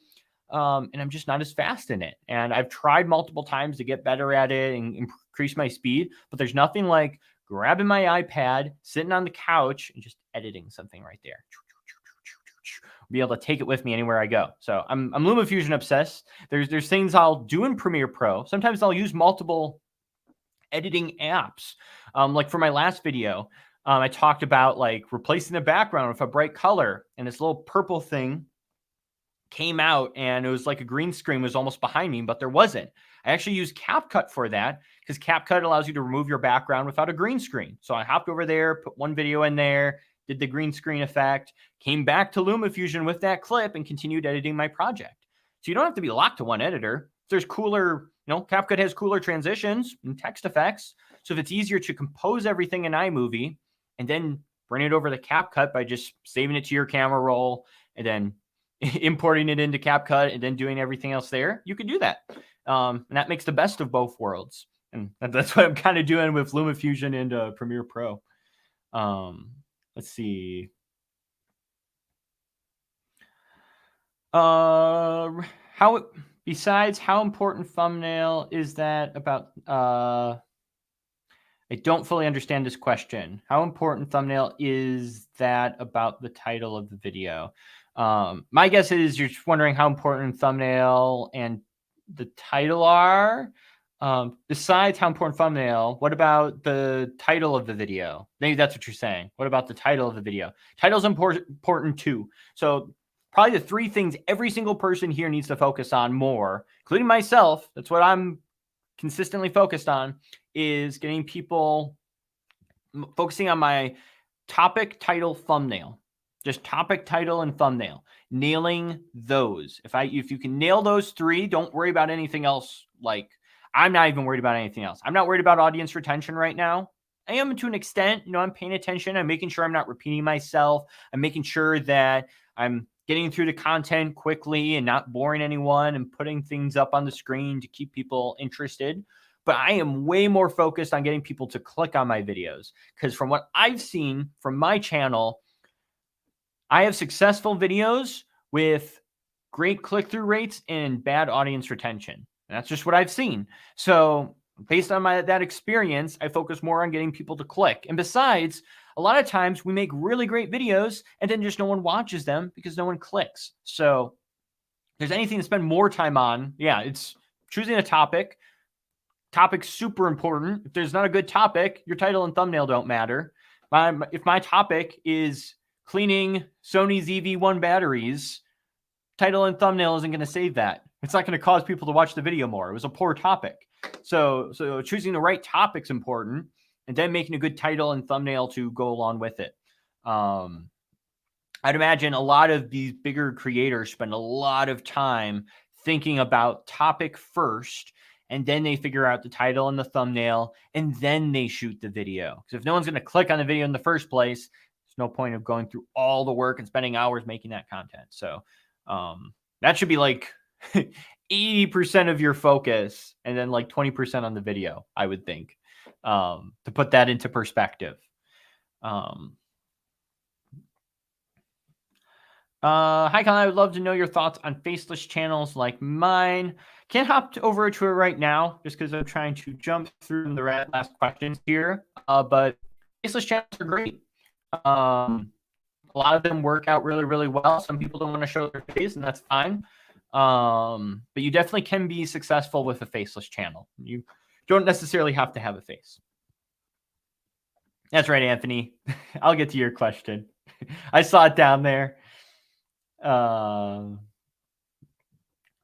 S1: And I'm just not as fast in it. And I've tried multiple times to get better at it and increase my speed, but there's nothing like grabbing my iPad, sitting on the couch, and just editing something right there. Be able to take it with me anywhere I go. So I'm LumaFusion obsessed. There's things I'll do in Premiere Pro. Sometimes I'll use multiple editing apps. Like for my last video, I talked about like replacing the background with a bright color, and this little purple thing came out and it was like a green screen was almost behind me, but there wasn't. I actually used CapCut for that because CapCut allows you to remove your background without a green screen. So I hopped over there, put one video in there, did the green screen effect, came back to LumaFusion with that clip and continued editing my project. So you don't have to be locked to one editor. There's cooler, CapCut has cooler transitions and text effects. So if it's easier to compose everything in iMovie and then bring it over to CapCut by just saving it to your camera roll and then importing it into CapCut and then doing everything else there, you could do that. And that makes the best of both worlds. And that's what I'm kind of doing with LumaFusion and Premiere Pro. Let's see. Besides how important thumbnail is that about, I don't fully understand this question. How important thumbnail is that about the title of the video? My guess is you're just wondering how important thumbnail and the title are. Besides how important thumbnail, what about the title of the video? Maybe that's what you're saying. What about the title of the video? Title's important too. So probably the 3 things every single person here needs to focus on more, including myself. That's what I'm consistently focused on, is getting people focusing on my topic, title, thumbnail. Just topic, title, and thumbnail. Nailing those. If you can nail those 3, don't worry about anything else. Like, I'm not even worried about anything else. I'm not worried about audience retention right now. I am to an extent. I'm paying attention. I'm making sure I'm not repeating myself. I'm making sure that I'm getting through the content quickly and not boring anyone and putting things up on the screen to keep people interested. But I am way more focused on getting people to click on my videos, because from what I've seen from my channel, I have successful videos with great click-through rates and bad audience retention. And that's just what I've seen. So based on that experience, I focus more on getting people to click. And besides, a lot of times we make really great videos and then just no one watches them because no one clicks. So if there's anything to spend more time on, yeah, it's choosing a topic. Topic's super important. If there's not a good topic, your title and thumbnail don't matter. If my topic is cleaning Sony ZV-1 batteries, title and thumbnail isn't going to save that. It's not going to cause people to watch the video more. It was a poor topic. So choosing the right topic's important, and then making a good title and thumbnail to go along with it. I'd imagine a lot of these bigger creators spend a lot of time thinking about topic first, and then they figure out the title and the thumbnail, and then they shoot the video. Because if no one's going to click on the video in the first place, there's no point of going through all the work and spending hours making that content. So that should be like 80% of your focus, and then like 20% on the video, I would think, to put that into perspective. Hi, Colin. I would love to know your thoughts on faceless channels like mine. Can't hop over to it right now just because I'm trying to jump through the last questions here. But faceless channels are great. A lot of them work out really, really well. Some people don't want to show their face, and that's fine. But you definitely can be successful with a faceless channel. You don't necessarily have to have a face. That's right, Anthony. I'll get to your question. I saw it down there.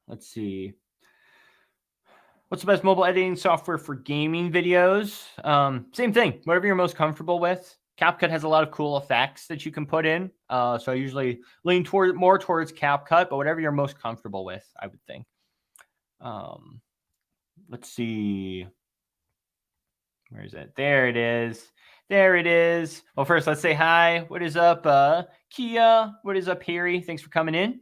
S1: Let's see. What's the best mobile editing software for gaming videos? Same thing, whatever you're most comfortable with. CapCut has a lot of cool effects that you can put in. So I usually lean more towards CapCut, but whatever you're most comfortable with, I would think. Let's see. Where is it? There it is. There it is. Well, first, let's say hi. What is up, Kia? What is up, Harry? Thanks for coming in.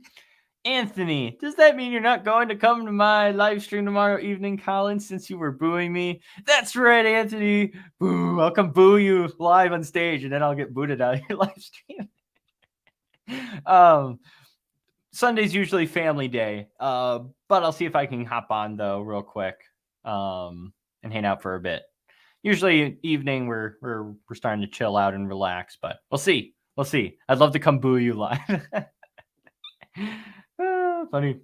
S1: Anthony, does that mean you're not going to come to my live stream tomorrow evening, Colin, since you were booing me? That's right, Anthony. Boo. I'll come boo you live on stage, and then I'll get booted out of your live stream. Sunday's usually family day, but I'll see if I can hop on, though, real quick, and hang out for a bit. Usually evening we're starting to chill out and relax, but we'll see. We'll see. I'd love to come boo you live. Funny.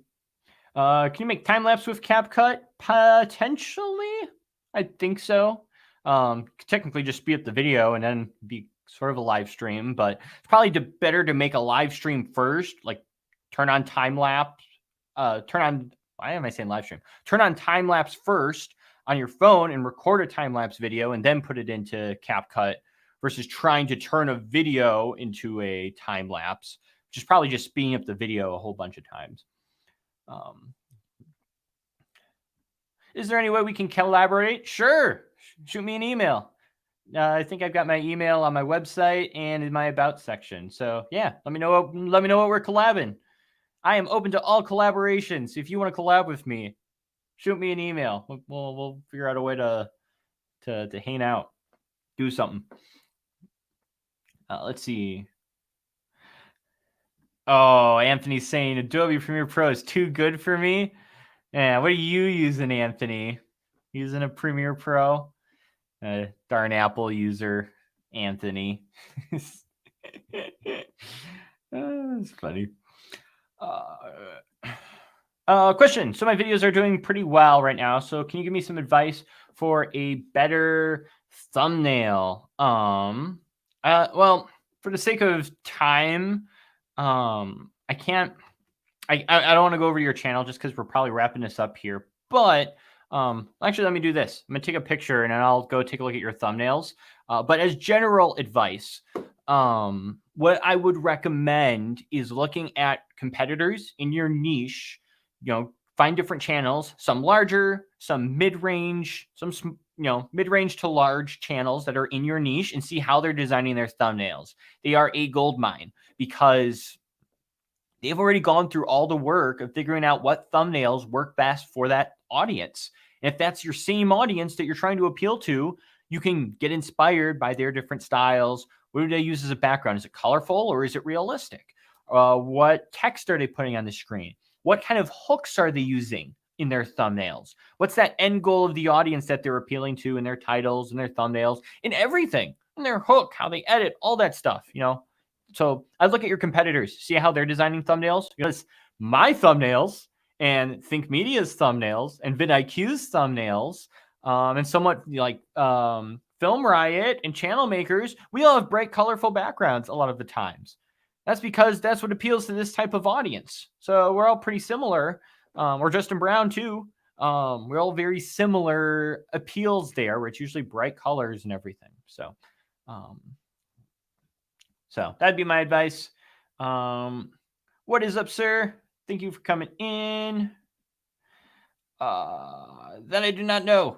S1: Can you make time lapse with CapCut? Potentially, I think so. Technically, just speed up the video and then be sort of a live stream, but it's probably better to make a live stream first. Like turn on time lapse. Why am I saying live stream? Turn on time lapse first on your phone and record a time-lapse video and then put it into CapCut versus trying to turn a video into a time-lapse, which is probably just speeding up the video a whole bunch of times. Is there any way we can collaborate? Sure. Shoot me an email. I think I've got my email on my website and in my About section. So yeah, let me know what we're collabing. I am open to all collaborations. If you want to collab with me, shoot me an email. We'll figure out a way to hang out, do something. Let's see. Oh, Anthony's saying Adobe Premiere Pro is too good for me. Yeah, what are you using, Anthony? Using a Premiere Pro? Darn Apple user, Anthony. It's funny. Question. So my videos are doing pretty well right now. So can you give me some advice for a better thumbnail? Well, for the sake of time, I can't. I don't want to go over your channel just because we're probably wrapping this up here. But actually, let me do this. I'm gonna take a picture and then I'll go take a look at your thumbnails. But as general advice, what I would recommend is looking at competitors in your niche. Find different channels, some larger, some mid-range, some mid-range to large channels that are in your niche, and see how they're designing their thumbnails. They are a gold mine because they've already gone through all the work of figuring out what thumbnails work best for that audience. And if that's your same audience that you're trying to appeal to, you can get inspired by their different styles. What do they use as a background? Is it colorful or is it realistic? What text are they putting on the screen? What kind of hooks are they using in their thumbnails? What's that end goal of the audience that they're appealing to in their titles and their thumbnails and everything? And their hook, how they edit, all that stuff, So I look at your competitors, see how they're designing thumbnails. Because my thumbnails and Think Media's thumbnails and vidIQ's thumbnails and somewhat like Film Riot and Channel Makers, we all have bright, colorful backgrounds a lot of the times. That's because that's what appeals to this type of audience. So we're all pretty similar. Or Justin Brown too. We're all very similar appeals there, where it's usually bright colors and everything. So So that'd be my advice. What is up, sir? Thank you for coming in. That I do not know.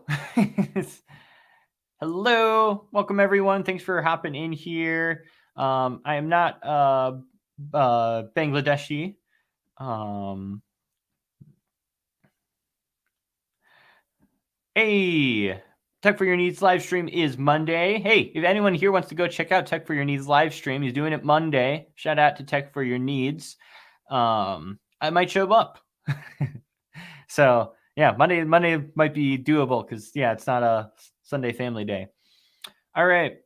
S1: Hello, welcome everyone. Thanks for hopping in here. I am not Bangladeshi. Hey, Tech for Your Needs live stream is Monday. Hey, if anyone here wants to go check out Tech for Your Needs live stream, he's doing it Monday. Shout out to Tech for Your Needs. I might show up. So yeah, Monday might be doable because yeah, it's not a Sunday family day. All right,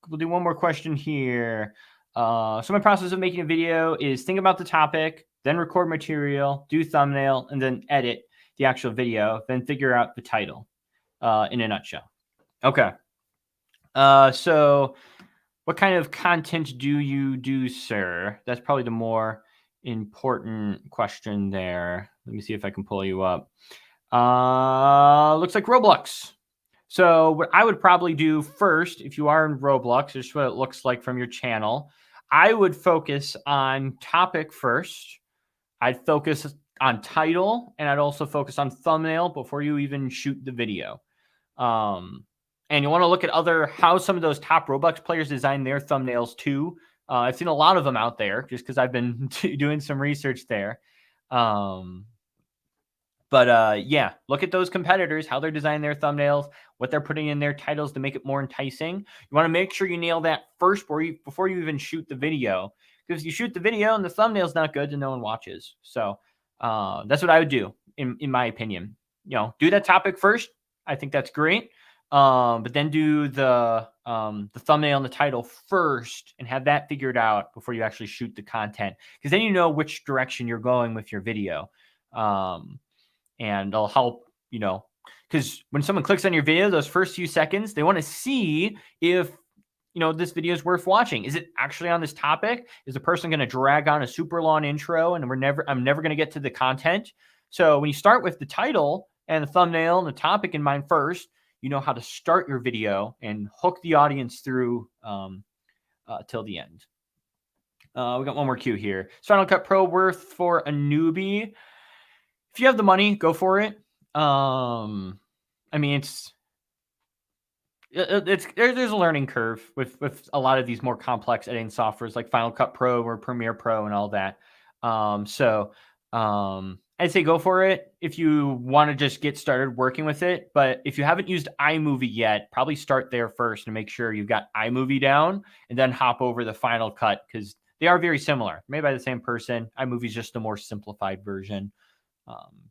S1: we'll do one more question here. So my process of making a video is think about the topic, then record material, do thumbnail, and then edit the actual video, then figure out the title in a nutshell. Okay. So what kind of content do you do, sir? That's probably the more important question there. Let me see if I can pull you up. Looks like Roblox. So what I would probably do first, if you are in Roblox, just what it looks like from your channel, I would focus on topic first. I'd focus on title, and I'd also focus on thumbnail before you even shoot the video. And you want to look at how some of those top Roblox players design their thumbnails too. I've seen a lot of them out there just because I've been doing some research there. Yeah, look at those competitors, how they're designing their thumbnails, what they're putting in their titles to make it more enticing. You want to make sure you nail that first before you even shoot the video. Because if you shoot the video and the thumbnail's not good, then no one watches. So that's what I would do, in my opinion. Do that topic first. I think that's great. But then do the thumbnail and the title first and have that figured out before you actually shoot the content. Because then you know which direction you're going with your video. And it'll help, because when someone clicks on your video, those first few seconds, they want to see if, this video is worth watching. Is it actually on this topic? Is the person going to drag on a super long intro and I'm never going to get to the content? So when you start with the title and the thumbnail and the topic in mind first, you know how to start your video and hook the audience through till the end. We got one more cue here. Is Final Cut Pro worth for a newbie? If you have the money, go for it. I mean, there's a learning curve with a lot of these more complex editing softwares like Final Cut Pro or Premiere Pro and all that. I'd say go for it if you want to just get started working with it. But if you haven't used iMovie yet, probably start there first and make sure you've got iMovie down and then hop over the Final Cut because they are very similar. Made by the same person. iMovie is just a more simplified version.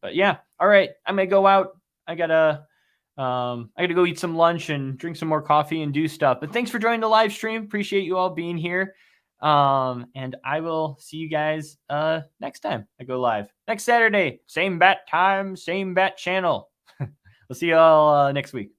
S1: But yeah, all right. I'm gonna go out. I gotta go eat some lunch and drink some more coffee and do stuff. But thanks for joining the live stream. Appreciate you all being here. And I will see you guys next time I go live. Next Saturday, same bat time, same bat channel. We'll see you all next week.